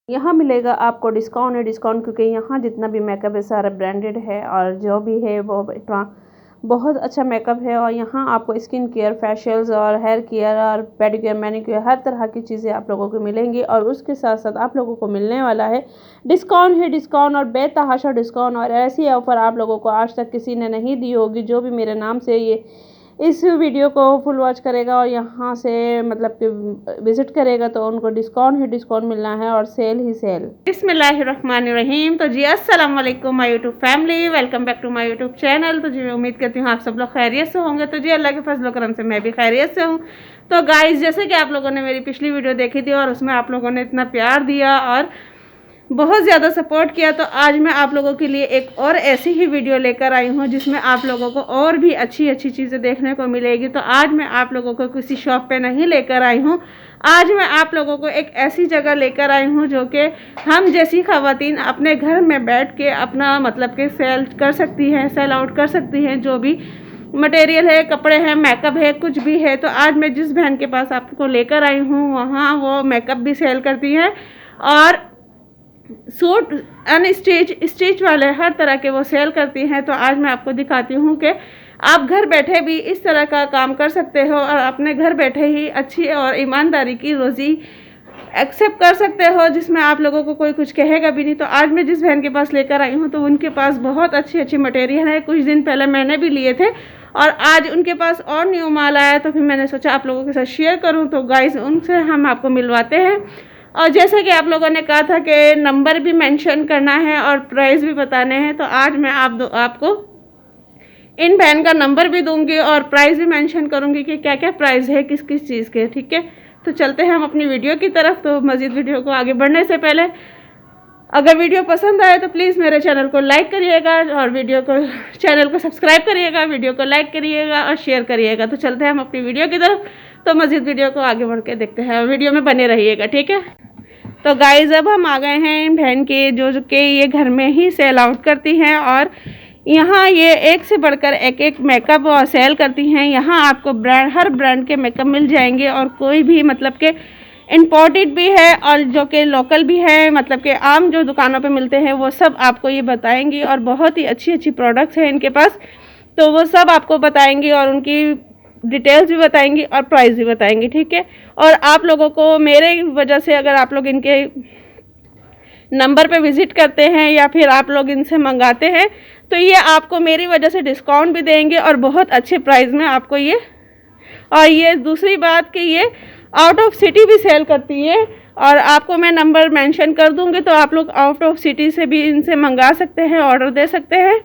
यहाँ मिलेगा आपको डिस्काउंट है डिस्काउंट, क्योंकि यहाँ जितना भी मेकअप है सारा ब्रांडेड है और जो भी है वो बहुत अच्छा मेकअप है। और यहाँ आपको स्किन केयर, फेशियल्स और हेयर केयर और पेडिक्योर, मैनिक्योर हर तरह की चीज़ें आप लोगों को मिलेंगी। और उसके साथ साथ आप लोगों को मिलने वाला है डिस्काउंट और बेतहाशा डिस्काउंट। और ऐसी ऑफ़र आप लोगों को आज तक किसी ने नहीं दी होगी। जो भी मेरे नाम से ये इस वीडियो को फुल वॉच करेगा और यहाँ से मतलब कि विज़िट करेगा तो उनको डिस्काउंट मिलना है और सेल ही सेल। बिस्मिल्लाहिर्रहमानिर्रहीम। तो जी अस्सलाम वालेकुम my YouTube family, welcome back to my YouTube channel. तो जी मैं उम्मीद करती हूँ आप सब लोग खैरियत से होंगे। तो जी अल्लाह के फजल करम से मैं भी खैरियत से हूँ। तो गाइस, जैसे कि आप लोगों ने मेरी पिछली वीडियो देखी थी और उसमें आप लोगों ने इतना प्यार दिया और बहुत ज़्यादा सपोर्ट किया, तो आज मैं आप लोगों के लिए एक और ऐसी ही वीडियो लेकर आई हूँ जिसमें आप लोगों को और भी अच्छी अच्छी चीज़ें देखने को मिलेगी। तो आज मैं आप लोगों को किसी शॉप पे नहीं लेकर आई हूँ, आज मैं आप लोगों को एक ऐसी जगह लेकर आई हूँ जो कि हम जैसी ख़वातीन अपने घर में बैठ के अपना मतलब कि सेल कर सकती हैं, सेल आउट कर सकती हैं। जो भी मटेरियल है, कपड़े हैं, मेकअप है, कुछ भी है। तो आज मैं जिस बहन के पास आपको लेकर आई हूँ वहाँ वो मेकअप भी सेल करती हैं और सूट स्टिच वाले हर तरह के वो सेल करती हैं। तो आज मैं आपको दिखाती हूँ कि आप घर बैठे भी इस तरह का काम कर सकते हो और अपने घर बैठे ही अच्छी और ईमानदारी की रोज़ी एक्सेप्ट कर सकते हो, जिसमें आप लोगों को कोई कुछ कहेगा भी नहीं। तो आज मैं जिस बहन के पास लेकर आई हूँ तो उनके पास बहुत अच्छी अच्छी मटेरियल है। कुछ दिन पहले मैंने भी लिए थे और आज उनके पास और न्यू माल आया, तो फिर मैंने सोचा आप लोगों के साथ शेयर करूँ। तो गाइस, उनसे हम आपको मिलवाते हैं। और जैसे कि आप लोगों ने कहा था कि नंबर भी मेंशन करना है और प्राइस भी बताने हैं, तो आज मैं आपको इन बहन का नंबर भी दूंगी और प्राइस भी मेंशन करूंगी कि क्या क्या प्राइस है किस किस चीज़ के। ठीक है, तो चलते हैं हम अपनी वीडियो की तरफ। तो मज़ीद वीडियो को आगे बढ़ने से पहले अगर वीडियो पसंद आए तो प्लीज़ मेरे चैनल को लाइक करिएगा और चैनल को सब्सक्राइब करिएगा, वीडियो को लाइक करिएगा और शेयर करिएगा। तो चलते हैं हम अपनी वीडियो की तरफ। तो मज़ीद वीडियो को आगे बढ़ के देखते हैं, वीडियो में बने रहिएगा। ठीक है, तो गाइस अब हम आ गए हैं इन बहन के जो कि ये घर में ही सेल आउट करती हैं और यहाँ ये एक से बढ़कर एक मेकअप और सेल करती हैं। यहाँ आपको हर ब्रांड के मेकअप मिल जाएंगे और कोई भी मतलब के इम्पोर्टेड भी है और जो कि लोकल भी है, मतलब कि आम जो दुकानों पे मिलते हैं वो सब आपको ये बताएंगी। और बहुत ही अच्छी अच्छी प्रोडक्ट्स हैं इनके पास, तो वो सब आपको बताएंगी और उनकी डिटेल्स भी बताएंगी और प्राइस भी बताएंगी। ठीक है, और आप लोगों को मेरे वजह से अगर आप लोग इनके नंबर पे विज़िट करते हैं या फिर आप लोग इनसे मंगाते हैं तो ये आपको मेरी वजह से डिस्काउंट भी देंगे और बहुत अच्छे प्राइस में आपको ये। और ये दूसरी बात कि ये आउट ऑफ सिटी भी सेल करती है और आपको मैं नंबर मेंशन कर दूंगी, तो आप लोग आउट ऑफ सिटी से भी इनसे मंगा सकते हैं, ऑर्डर दे सकते हैं।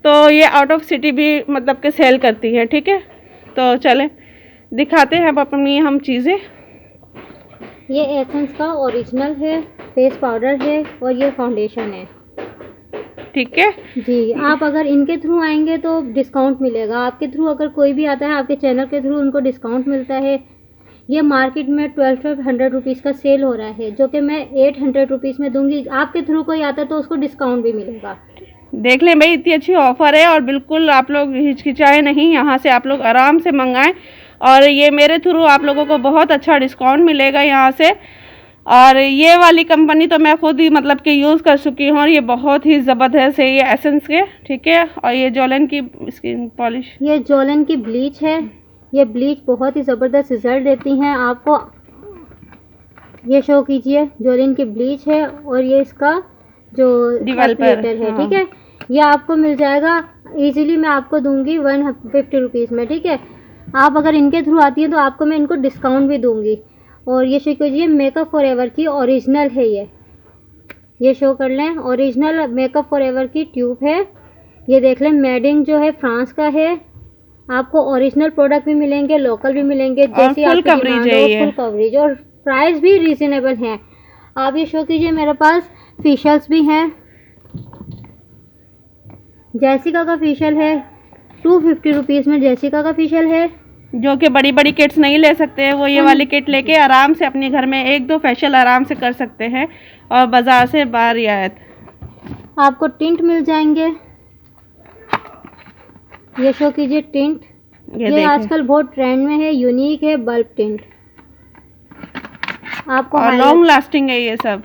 तो ये आउट ऑफ सिटी भी मतलब कि सेल करती है। ठीक है, तो चलें दिखाते हैं अब अपनी हम चीज़ें। ये एसेंस का ओरिजिनल है, फेस पाउडर है और ये फाउंडेशन है। ठीक है जी, आप अगर इनके थ्रू आएंगे तो डिस्काउंट मिलेगा। आपके थ्रू अगर कोई भी आता है आपके चैनल के थ्रू उनको डिस्काउंट मिलता है। ये मार्केट में 1200 रुपीज़ का सेल हो रहा है, जो कि मैं 800 रुपीज़ में दूंगी। आपके थ्रू कोई आता है तो उसको डिस्काउंट भी मिलेगा। देख लें भाई, इतनी अच्छी ऑफ़र है और बिल्कुल आप लोग हिचकिचाए नहीं, यहाँ से आप लोग आराम से मंगाएं। और ये मेरे थ्रू आप लोगों को बहुत अच्छा डिस्काउंट मिलेगा यहाँ से। और ये वाली कंपनी तो मैं खुद ही मतलब कि यूज़ कर चुकी हूँ और ये बहुत ही ज़बरदस्त है, ये एसेंस के। ठीक है, और ये जॉलन की स्किन पॉलिश, ये जॉलन की ब्लीच है। ये ब्लीच बहुत ही ज़बरदस्त रिजल्ट देती हैं आपको। ये शो कीजिए, जॉलन की ब्लीच है और ये इसका जो डेवलपर है। हाँ। ठीक है, ये आपको मिल जाएगा इजीली, मैं आपको दूंगी 150 रुपीज़ में। ठीक है, आप अगर इनके थ्रू आती हैं तो आपको मैं इनको डिस्काउंट भी दूंगी। और ये शो कीजिए, मेकअप फॉरएवर की ओरिजिनल है ये शो कर लें, ओरिजिनल मेकअप फॉरएवर की ट्यूब है। ये देख लें, मेडिंग जो है फ्रांस का है। आपको ओरिजिनल प्रोडक्ट भी मिलेंगे, लोकल भी मिलेंगे, जैसी आपकी डिमांड हो, फुल कवरेज और प्राइस भी रीजनेबल है। आप ये शो कीजिए, मेरे पास फेशियल्स भी हैं। जैसिका का फेशियल है 250 रुपीज़ में, जैसिका का फेशियल है। जो कि बड़ी बड़ी किट्स नहीं ले सकते हैं वो ये वाली किट लेके आराम से अपने घर में 1-2 फेशियल आराम से कर सकते हैं और बाज़ार से बाहर रियायत। आपको टिंट मिल जाएंगे, ये शो कीजिए टिंट। ये आजकल बहुत ट्रेंड में है, यूनिक है, बल्ब टिंट। आपको और लॉन्ग लास्टिंग है ये सब।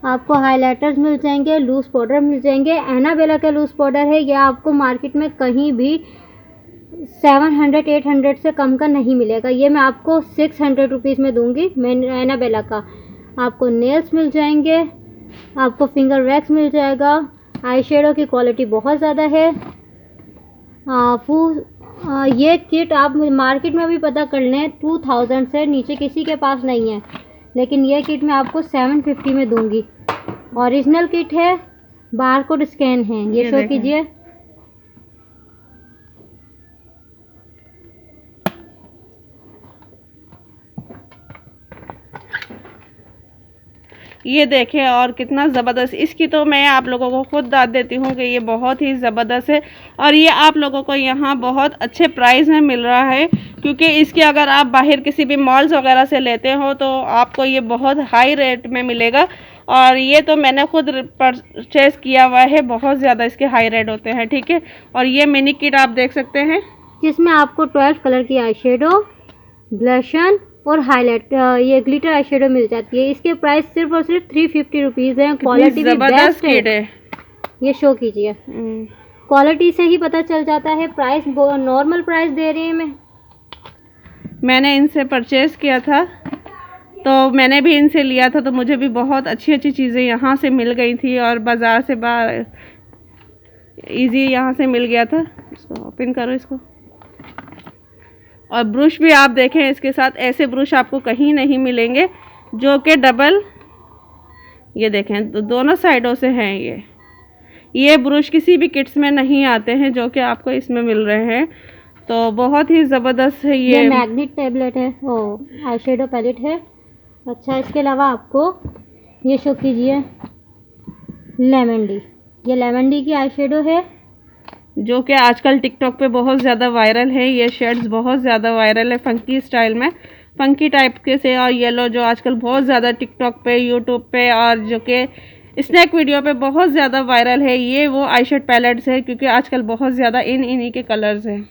आपको हाइलाइटर्स मिल जाएंगे, लूज पाउडर मिल जाएंगे। एनाबेला का लूज पाउडर है, यह आपको मार्केट में कहीं भी 700-800 से कम का नहीं मिलेगा। ये मैं आपको 600 रुपीज़ में दूंगी। मैं एनाबेला का आपको नेल्स मिल जाएंगे, आपको फिंगर वैक्स मिल जाएगा। आई शेडो की क्वालिटी बहुत ज़्यादा है। ये किट आप मार्केट में भी पता कर लें, 2000 से नीचे किसी के पास नहीं है, लेकिन ये किट मैं आपको 750 में दूंगी। ओरिजिनल किट है, बारकोड स्कैन है। ये शो कीजिए। ये देखें और कितना ज़बरदस्त। इसकी तो मैं आप लोगों को खुद दाद देती हूँ कि ये बहुत ही ज़बरदस्त है और ये आप लोगों को यहाँ बहुत अच्छे प्राइस में मिल रहा है, क्योंकि इसकी अगर आप बाहर किसी भी मॉल्स वगैरह से लेते हो तो आपको ये बहुत हाई रेट में मिलेगा। और ये तो मैंने खुद परचेज़ किया हुआ है, बहुत ज़्यादा इसके हाई रेट होते हैं, ठीक है। और ये मिनी किट आप देख सकते हैं, जिसमें आपको 12 कलर की आई शेडो, ब्लशन और हाईलाइट, ये ग्लिटर आई शेडो मिल जाती है। इसके प्राइस सिर्फ और सिर्फ 350 रुपीज़ है। क्वालिटी भी बेस्ट है। ये शो कीजिए, क्वालिटी से ही पता चल जाता है। प्राइस नॉर्मल प्राइस दे रही है। मैंने इनसे परचेज़ किया था, तो मैंने भी इनसे लिया था, तो मुझे भी बहुत अच्छी अच्छी चीज़ें यहाँ से मिल गई थी और बाज़ार से बाहर इजी यहाँ से मिल गया था। इसको ओपन करो इसको। और ब्रश भी आप देखें, इसके साथ ऐसे ब्रश आपको कहीं नहीं मिलेंगे, जो कि डबल, ये देखें तो दोनों साइडों से हैं। ये ब्रश किसी भी किट्स में नहीं आते हैं, जो कि आपको इसमें मिल रहे हैं। तो बहुत ही ज़बरदस्त है। ये मैग्नेट टैबलेट है, आई शेडो पैलेट है। अच्छा, इसके अलावा आपको ये शो कीजिए लेमन डी। ये लेमन डी की आई शेडो है, जो कि आजकल टिकटॉक पे बहुत ज़्यादा वायरल है। ये शेड्स बहुत ज़्यादा वायरल है फंकी स्टाइल में, फंकी टाइप के से। और येलो जो आजकल बहुत ज़्यादा टिकटॉक पे, यूट्यूब पे और जो कि स्नैक वीडियो पे बहुत ज़्यादा वायरल है। ये वो आई शेड पैलेट्स है, क्योंकि आजकल बहुत ज़्यादा इन्हीं के कलर्स हैं।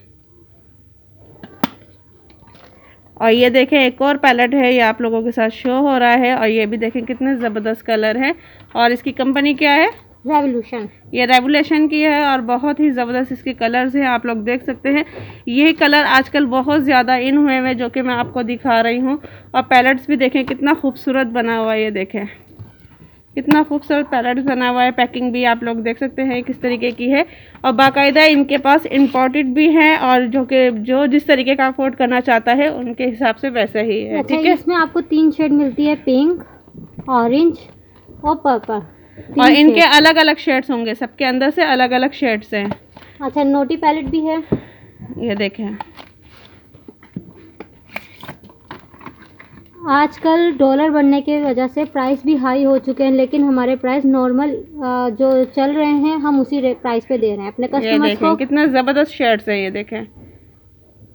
और ये देखें एक और पैलेट है, ये आप लोगों के साथ शो हो रहा है। और ये भी देखें कितने ज़बरदस्त कलर है। और इसकी कंपनी क्या है? रेवोल्यूशन। ये रेवोल्यूशन की है और बहुत ही ज़बरदस्त इसके कलर्स हैं, आप लोग देख सकते हैं। यही कलर आजकल बहुत ज़्यादा इन हुए हैं, जो कि मैं आपको दिखा रही हूँ। और पैलेट्स भी देखें कितना खूबसूरत बना हुआ है। ये देखें कितना खूबसूरत पैलेट्स बना हुआ है। पैकिंग भी आप लोग देख सकते हैं किस तरीके की है। और बाकायदा इनके पास इम्पोर्टेड भी है, और जो जिस तरीके का अफोर्ड करना चाहता है उनके हिसाब से वैसा ही है, ठीक है। इसमें आपको 3 शेड मिलती है, पिंक, ऑरेंज और पर्पल। और इनके अलग अलग शेड्स होंगे, सबके अंदर से अलग अलग शेड्स हैं। अच्छा, नोटी पैलेट भी है, ये देखें। आजकल डॉलर बढ़ने की वजह से प्राइस भी हाई हो चुके हैं, लेकिन हमारे प्राइस नॉर्मल जो चल रहे हैं हम उसी प्राइस पे दे रहे हैं अपने कस्टमर्स को। कितना ज़बरदस्त शेड्स है, ये देखें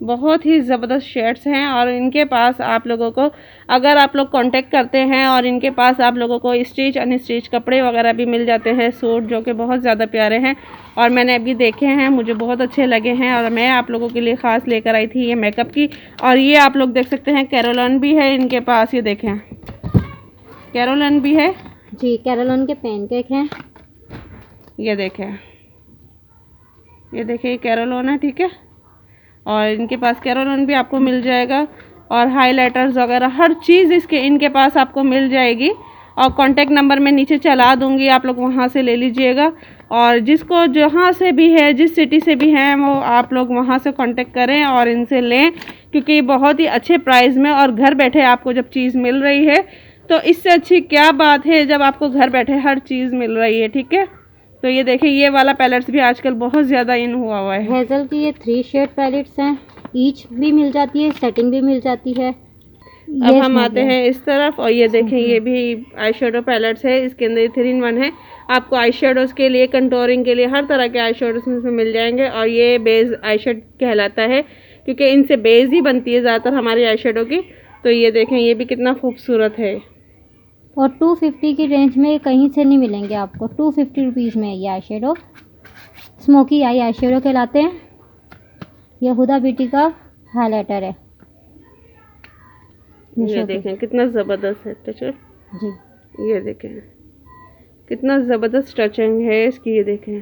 बहुत ही ज़बरदस्त शेड्स हैं। और इनके पास आप लोगों को, अगर आप लोग कांटेक्ट करते हैं, और इनके पास आप लोगों को स्टिच अनस्टिच कपड़े वगैरह भी मिल जाते हैं, सूट, जो कि बहुत ज़्यादा प्यारे हैं। और मैंने अभी देखे हैं, मुझे बहुत अच्छे लगे हैं, और मैं आप लोगों के लिए ख़ास लेकर आई थी ये मेकअप की। और ये आप लोग देख सकते हैं कैरोलन भी है इनके पास, ये देखें कैरोलन भी है जी। कैरोलन के पैनकेक हैं, ये देखें, ये देखिए कैरोलन है, ठीक है। और इनके पास कैरोलन भी आपको मिल जाएगा, और हाइलाइटर्स वगैरह हर चीज़ इनके पास आपको मिल जाएगी। और कांटेक्ट नंबर मैं नीचे चला दूंगी, आप लोग वहां से ले लीजिएगा। और जिसको जहाँ से भी है, जिस सिटी से भी हैं, वो आप लोग वहां से कांटेक्ट करें और इनसे लें, क्योंकि बहुत ही अच्छे प्राइस में और घर बैठे आपको जब चीज़ मिल रही है तो इससे अच्छी क्या बात है, जब आपको घर बैठे हर चीज़ मिल रही है, ठीक है। तो ये देखिए ये वाला पैलेट्स भी आजकल बहुत ज़्यादा इन हुआ है। हेज़ल की ये 3 शेड पैलेट्स हैं, ईच भी मिल जाती है, सेटिंग भी मिल जाती है। अब हम आते हैं इस तरफ, और ये देखें ये भी आई शेडो पैलेट्स है। इसके अंदर 3-in-1 है। आपको आई शेडोज़ के लिए, कंटोरिंग के लिए, हर तरह के आई शेडोज़ में मिल जाएंगे। और ये बेस आई शेड कहलाता है, क्योंकि इनसे बेस ही बनती है ज़्यादातर हमारी आई शेडो की। तो ये देखें ये भी कितना खूबसूरत है। और 250 की रेंज में कहीं से नहीं मिलेंगे आपको। 250 रुपीज़ में ये eye shadow, smoky eye shadow कहलाते हैं। ये हुदा ब्यूटी का हाइलाइटर है, ये देखें कितना ज़बरदस्त है टेक्सचर जी। ये देखें कितना ज़बरदस्त टचिंग है इसकी, ये देखें,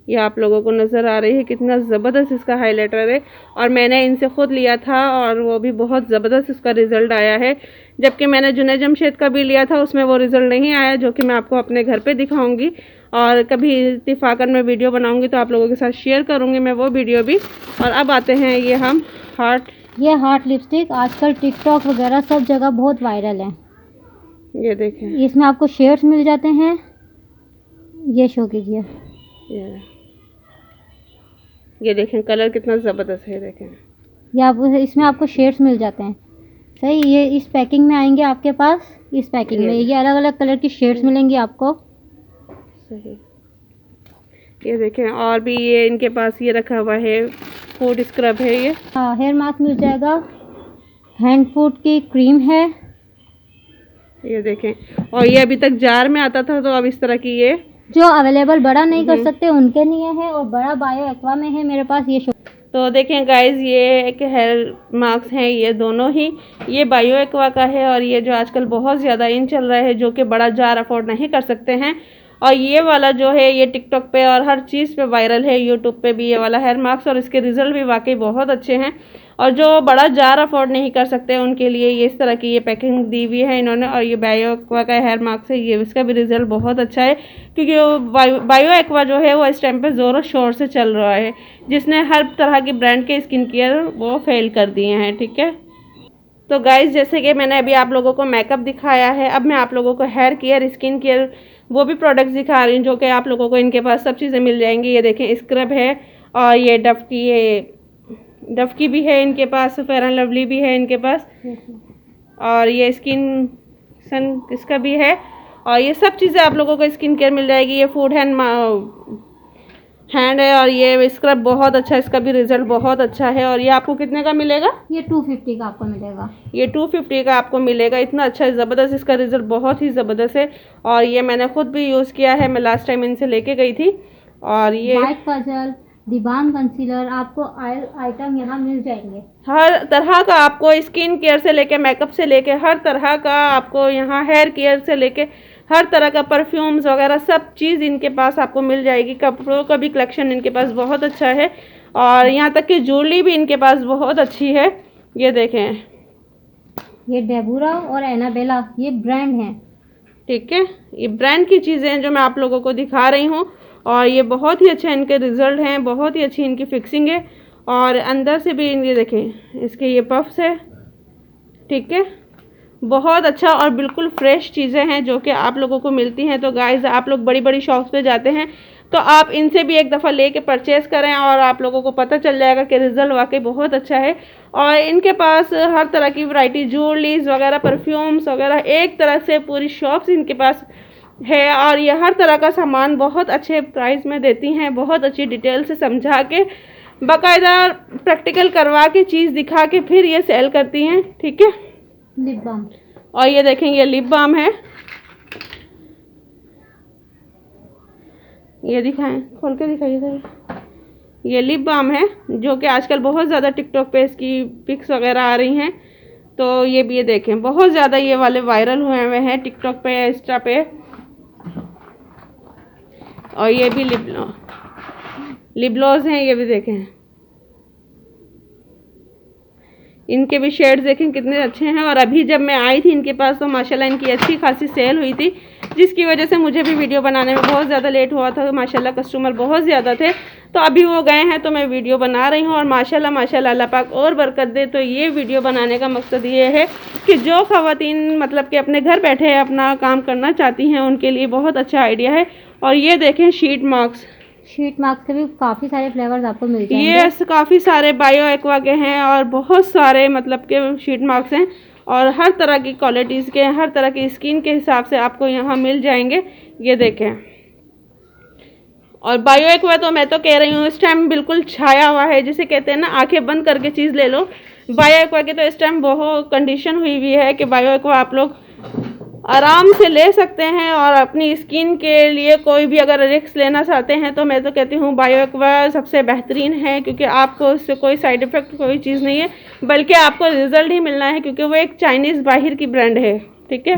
ये आप लोगों को नज़र आ रही है कितना ज़बरदस्त इसका हाइलाइटर है। और मैंने इनसे ख़ुद लिया था और वो भी बहुत ज़बरदस्त इसका रिज़ल्ट आया है। जबकि मैंने जुनैद जमशेद का भी लिया था, उसमें वो रिज़ल्ट नहीं आया, जो कि मैं आपको अपने घर पे दिखाऊंगी और कभी इत्तिफाकन में वीडियो बनाऊंगी तो आप लोगों के साथ शेयर करूंगी मैं वो वीडियो भी। और अब आते हैं ये हम ये हार्ट लिपस्टिक आजकल टिकटॉक वगैरह सब जगह बहुत वायरल है। ये देखें, इसमें आपको शेड्स मिल जाते हैं, ये शो कीजिए, ये देखें कलर कितना ज़बरदस्त है, देखें ये आप इसमें आपको शेड्स मिल जाते हैं। सही, ये इस पैकिंग में आएंगे आपके पास, इस पैकिंग में ये अलग अलग कलर की शेड्स मिलेंगी आपको। सही, ये देखें और भी ये इनके पास ये रखा हुआ है फूड स्क्रब है, ये हेयर मास्क मिल जाएगा, हैंड फूड की क्रीम है, ये देखें। और ये अभी तक जार में आता था, तो अब इस तरह की ये जो अवेलेबल बड़ा नहीं कर सकते उनके लिए है, और बड़ा बायो एक्वा में है मेरे पास ये शो। तो देखें गाइज, ये एक हेयर मास्क हैं, ये दोनों ही, ये बायो एक्वा का है और ये जो आजकल बहुत ज़्यादा इन चल रहा है, जो कि बड़ा जार अफोर्ड नहीं कर सकते हैं। और ये वाला जो है ये टिकटॉक पे और हर चीज़ पे वायरल है, यूट्यूब पे भी ये वाला हेयर मास्क, और इसके रिज़ल्ट भी वाकई बहुत अच्छे हैं। और जो बड़ा जार अफोर्ड नहीं कर सकते उनके लिए ये इस तरह की ये पैकिंग दी हुई है इन्होंने। और ये बायो एक्वा का हेयर मास्क है, ये इसका भी रिज़ल्ट बहुत अच्छा है, क्योंकि वो बायो एक्वा जो है वो इस टाइम पे ज़ोरों शोर से चल रहा है, जिसने हर तरह की ब्रांड के स्किन केयर वो फेल कर दिए हैं। ठीक है, तो गाइज़ जैसे कि मैंने अभी आप लोगों को मेकअप दिखाया है, अब मैं आप लोगों को हेयर केयर, स्किन केयर वो भी प्रोडक्ट्स दिखा रही हूँ, जो कि आप लोगों को इनके पास सब चीज़ें मिल जाएंगी। ये देखें स्क्रब है, और ये डव की भी है इनके पास, फेयर एंड लवली भी है इनके पास, और ये स्किन सन इसका भी है। और ये सब चीज़ें आप लोगों को स्किन केयर मिल जाएगी। ये फूड हैंड है, और ये स्क्रब बहुत अच्छा है, इसका भी रिजल्ट बहुत अच्छा है। और ये आपको कितने का मिलेगा? ये 250 का आपको मिलेगा। ये 250 का आपको मिलेगा। इतना अच्छा है, ज़बरदस्त, इसका रिजल्ट बहुत ही ज़बरदस्त है। और ये मैंने खुद भी यूज़ किया है, मैं लास्ट टाइम इनसे लेके गई थी। और ये वाइट काजल, दिबान कंसीलर, आपको आइटम यहाँ मिल जाएंगे। हर तरह का आपको स्किन केयर से लेके मेकअप से लेके हर तरह का आपको यहाँ, हेयर केयर से लेके हर तरह का परफ्यूम्स वगैरह सब चीज़ इनके पास आपको मिल जाएगी। कपड़ों का भी कलेक्शन इनके पास बहुत अच्छा है, और यहाँ तक कि ज्वेलरी भी इनके पास बहुत अच्छी है। ये देखें, ये डेबूरा और एनाबेला ये ब्रांड हैं। ठीक है, ये ब्रांड की चीज़ें हैं जो मैं आप लोगों को दिखा रही हूँ, और ये बहुत ही अच्छे इनके रिजल्ट हैं, बहुत ही अच्छी इनकी फिक्सिंग है। और अंदर से भी इनके देखें, इसके ये पफ्स है। ठीक है, बहुत अच्छा और बिल्कुल फ्रेश चीज़ें हैं जो कि आप लोगों को मिलती हैं। तो गाइस, आप लोग बड़ी बड़ी शॉप्स पे जाते हैं तो आप इनसे भी एक दफ़ा लेके परचेज़ करें, और आप लोगों को पता चल जाएगा कि रिज़ल्ट वाकई बहुत अच्छा है। और इनके पास हर तरह की वैरायटी, ज्वेलरीज वगैरह, परफ्यूम्स वगैरह, एक तरह से पूरी शॉप्स इनके पास है। और ये हर तरह का सामान बहुत अच्छे प्राइस में देती हैं, बहुत अच्छी डिटेल से समझा के, बाकायदा प्रैक्टिकल करवा के, चीज़ दिखा के फिर ये सेल करती हैं। ठीक है, लिप बाम, और ये देखें, ये लिप बाम है, ये दिखाएं, खोल के दिखाइए। ये लिप बाम है जो कि आजकल बहुत ज़्यादा टिकटॉक पे इसकी पिक्स वगैरह आ रही हैं। तो ये भी, ये देखें, बहुत ज़्यादा ये वाले वायरल हुए हैं टिकटॉक पे, इंस्टा पे। और ये भी लिप ग्लॉस हैं, ये भी देखें, इनके भी शेड्स देखें कितने अच्छे हैं। और अभी जब मैं आई थी इनके पास तो माशाल्लाह इनकी अच्छी खासी सेल हुई थी, जिसकी वजह से मुझे भी वीडियो बनाने में बहुत ज़्यादा लेट हुआ था। माशाल्लाह कस्टमर बहुत ज़्यादा थे, तो अभी वो गए हैं तो मैं वीडियो बना रही हूँ। और माशाल्लाह माशाल्लाह अल्लाह पाक और बरकत दे। तो ये वीडियो बनाने का मकसद ये है कि जो ख़वातीन मतलब कि अपने घर बैठे अपना काम करना चाहती हैं उनके लिए बहुत अच्छा आइडिया है। और ये देखें, शीट मास्क के भी काफ़ी सारे फ्लेवर्स आपको मिल जाएंगे। ये काफ़ी सारे बायो एक्वा के हैं, और बहुत सारे मतलब के शीट मास्क हैं, और हर तरह की क्वालिटीज़ के, हर तरह की स्किन के हिसाब से आपको यहाँ मिल जाएंगे। ये देखें, और बायो एक्वा तो मैं तो कह रही हूँ इस टाइम बिल्कुल छाया हुआ है, जिसे कहते हैं ना आंखें बंद करके चीज़ ले लो। बायो एक्वा की तो इस टाइम बहुत कंडीशन हुई हुई है कि बायो एक्वा आप लोग आराम से ले सकते हैं। और अपनी स्किन के लिए कोई भी अगर रिस्क लेना चाहते हैं तो मैं तो कहती हूँ बायो एक्वा सबसे बेहतरीन है, क्योंकि आपको इससे कोई साइड इफ़ेक्ट कोई चीज़ नहीं है, बल्कि आपको रिज़ल्ट ही मिलना है, क्योंकि वो एक चाइनीज़ बाहर की ब्रांड है। ठीक है,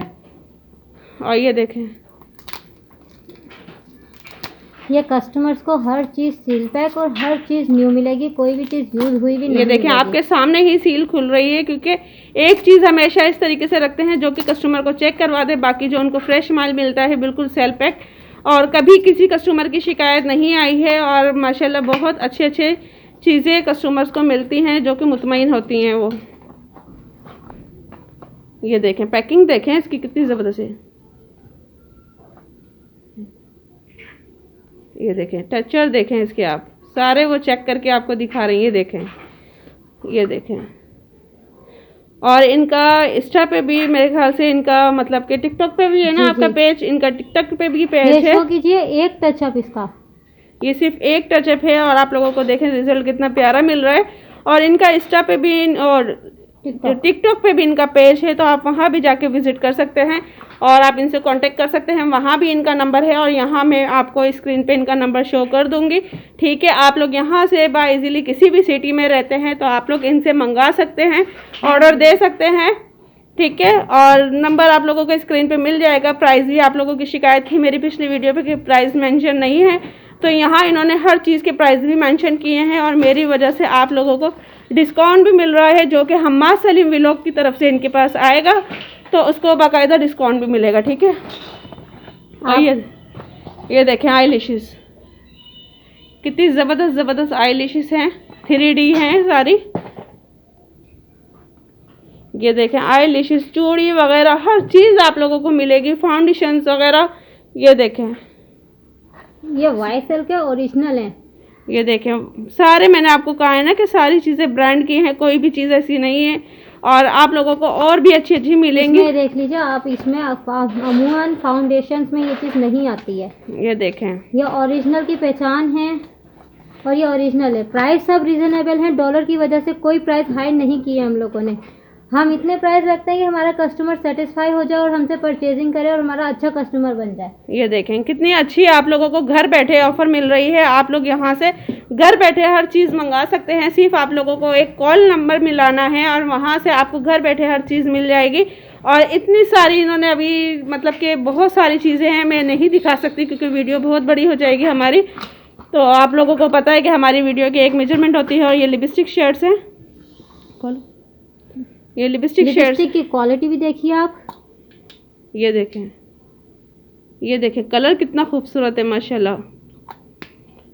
और ये देखें, ये कस्टमर्स को हर चीज़ सील पैक और हर चीज़ न्यू मिलेगी, कोई भी चीज़ यूज हुई भी नहीं। ये देखें आपके सामने ही सील खुल रही है, क्योंकि एक चीज़ हमेशा इस तरीके से रखते हैं जो कि कस्टमर को चेक करवा दे, बाकी जो उनको फ्रेश माल मिलता है बिल्कुल सेल पैक, और कभी किसी कस्टमर की शिकायत नहीं आई है। और माशाल्लाह बहुत अच्छे चीज़ें कस्टमर्स को मिलती हैं जो कि मुतमईन होती हैं वो। ये देखें पैकिंग देखें इसकी कितनी ज़बरदस्त है। ये देखें टेक्सचर देखें इसके, आप सारे वो चेक करके आपको दिखा रही हैं। ये देखें, ये देखें। और इनका इंस्टा पे भी मेरे ख्याल से इनका मतलब कि टिकटॉक पे भी है ना आपका पेज, इनका टिकटॉक पे भी पेज है। शो कीजिए एक टचअप इसका, ये सिर्फ एक टचअप है और आप लोगों को देखें रिजल्ट कितना प्यारा मिल रहा है। और इनका इंस्टा पे भी और टिकटॉक पे भी इनका पेज है, तो आप वहाँ भी जाके विजिट कर सकते हैं और आप इनसे कांटेक्ट कर सकते हैं। वहाँ भी इनका नंबर है और यहाँ मैं आपको स्क्रीन पे इनका नंबर शो कर दूँगी। ठीक है, आप लोग यहाँ से बाय इजीली किसी भी सिटी में रहते हैं तो आप लोग इनसे मंगा सकते हैं, ऑर्डर दे सकते हैं। ठीक है, और नंबर आप लोगों को स्क्रीन पे मिल जाएगा। प्राइस भी आप लोगों की शिकायत थी मेरी पिछली वीडियो पे कि प्राइस मेंशन नहीं है, तो यहाँ इन्होंने हर चीज़ के प्राइस भी मेंशन किए हैं और मेरी वजह से आप लोगों को डिस्काउंट भी मिल रहा है, जो कि हम्माद सलीम व्लॉग की तरफ से इनके पास आएगा तो उसको बाकायदा डिस्काउंट भी मिलेगा। ठीक है, और ये देखें आई लिशेस, कितनी ज़बरदस्त आई लिशेस हैं, 3D हैं सारी। ये देखें आई लिशेस, चूड़ी वगैरह हर चीज़ आप लोगों को मिलेगी, फाउंडेशंस वगैरह। ये देखें ये YSL के ओरिजिनल हैं। ये देखें सारे, मैंने आपको कहा है ना कि सारी चीज़ें ब्रांड की हैं, कोई भी चीज़ ऐसी नहीं है और आप लोगों को और भी अच्छी मिलेंगी। इसमें देख लीजिए आप, इसमें अमूमन फाउंडेशंस में ये चीज़ नहीं आती है। ये देखें, ये ओरिजिनल की पहचान है और ये ओरिजिनल है। प्राइस सब रीजनेबल है, डॉलर की वजह से कोई प्राइस हाई नहीं की है हम लोगों ने। हम इतने प्राइस रखते हैं कि हमारा कस्टमर सेटिस्फाई हो जाए और हमसे परचेजिंग करे और हमारा अच्छा कस्टमर बन जाए। ये देखें कितनी अच्छी आप लोगों को घर बैठे ऑफर मिल रही है। आप लोग यहाँ से घर बैठे हर चीज़ मंगा सकते हैं, सिर्फ आप लोगों को एक कॉल नंबर मिलाना है और वहाँ से आपको घर बैठे हर चीज़ मिल जाएगी। और इतनी सारी इन्होंने अभी मतलब कि बहुत सारी चीज़ें हैं, मैं नहीं दिखा सकती क्योंकि वीडियो बहुत बड़ी हो जाएगी हमारी। तो आप लोगों को पता है कि हमारी वीडियो की एक मेजरमेंट होती है। और ये लिपस्टिक शेड्स हैं, ये लिपस्टिक की क्वालिटी भी देखिए आप। ये देखें, ये देखें कलर कितना खूबसूरत है माशाल्लाह,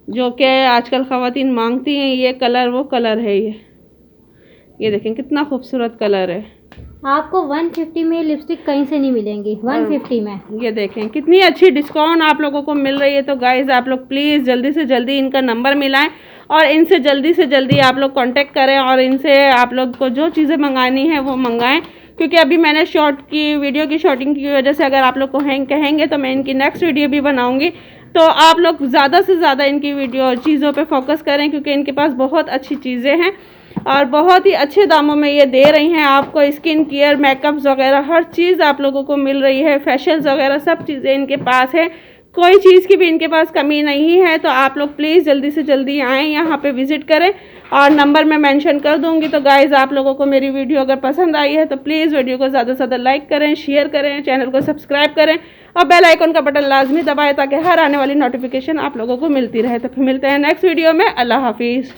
जो कि आजकल ख़वातीन मांगती हैं। ये कलर वो कलर है, ये देखें कितना खूबसूरत कलर है। आपको 150 में लिपस्टिक कहीं से नहीं मिलेंगी, 150 में। ये देखें कितनी अच्छी डिस्काउंट आप लोगों को मिल रही है। तो गाइज आप लोग प्लीज़ जल्दी से जल्दी इनका नंबर मिलाएं और इनसे जल्दी से जल्दी आप लोग कांटेक्ट करें और इनसे आप लोग को जो चीज़ें मंगानी है वो मंगाएं। क्योंकि अभी मैंने वीडियो की शॉर्टिंग की वजह से अगर आप लोग को कहेंगे तो मैं इनकी नेक्स्ट वीडियो भी बनाऊँगी। तो आप लोग ज़्यादा से ज़्यादा इनकी वीडियो चीज़ों पे फोकस करें, क्योंकि इनके पास बहुत अच्छी चीज़ें हैं और बहुत ही अच्छे दामों में ये दे रही हैं आपको। स्किन केयर, मेकअप्स वगैरह हर चीज़ आप लोगों को मिल रही है, फेशियल्स वगैरह सब चीज़ें इनके पास है, कोई चीज़ की भी इनके पास कमी नहीं है। तो आप लोग प्लीज़ जल्दी से जल्दी आएँ, यहाँ पे विज़िट करें और नंबर मैं मेंशन कर दूँगी। तो गाइज़ आप लोगों को मेरी वीडियो अगर पसंद आई है तो प्लीज़ वीडियो को ज़्यादा से ज़्यादा लाइक करें, शेयर करें, चैनल को सब्सक्राइब करें और बेल आइकन का बटन लाजमी दबाएं ताकि हर आने वाली नोटिफिकेशन आप लोगों को मिलती रहे। तो फिर मिलते हैं नेक्स्ट वीडियो में। अल्लाह हाफिज़।